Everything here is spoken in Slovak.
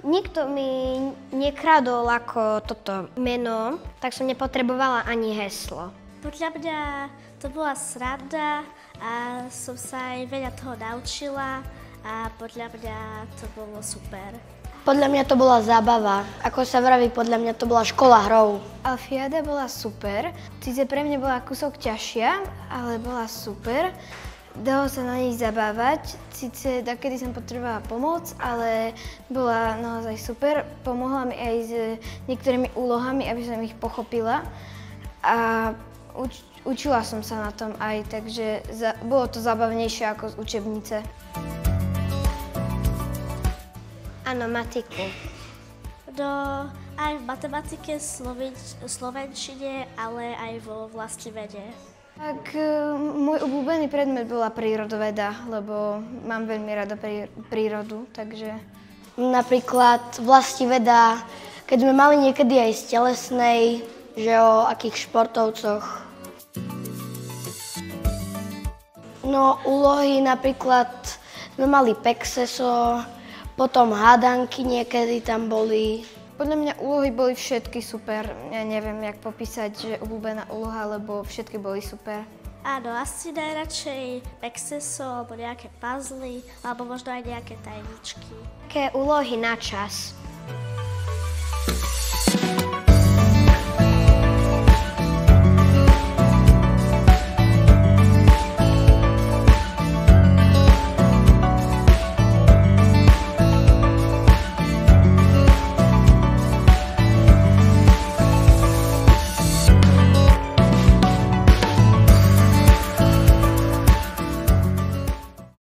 Nikto mi nekradol ako toto meno, tak som nepotrebovala ani heslo. Podľa mňa to bola sranda a som sa aj veľa toho naučila a podľa mňa to bolo super. Podľa mňa to bola zábava. Ako sa vraví, podľa mňa to bola škola hrou. Alfiáda bola super. Síce pre mňa bola kúsok ťažšia, ale bola super. Dalo sa na nej zabávať, síce takedy som potrebovala pomoc, ale bola naozaj super. Pomohla mi aj s niektorými úlohami, aby som ich pochopila. A učila som sa na tom aj, takže bolo to zábavnejšie ako z učebnice. Áno, matiku. No, aj v matematike, slovenčine, ale aj vo vlastivede. Tak môj obľúbený predmet bola prírodoveda, lebo mám veľmi rada prírodu, takže... Napríklad vlastiveda, keď sme mali niekedy aj z telesnej, že o akých športovcoch. No, úlohy napríklad sme mali pexeso, potom hádanky niekedy tam boli. Podľa mňa úlohy boli všetky super. Ja neviem, jak popísať, že obľúbená úloha, lebo všetky boli super. Áno, asi najradšej pexeso, alebo nejaké puzzly, alebo možno aj nejaké tajničky. Také úlohy na čas.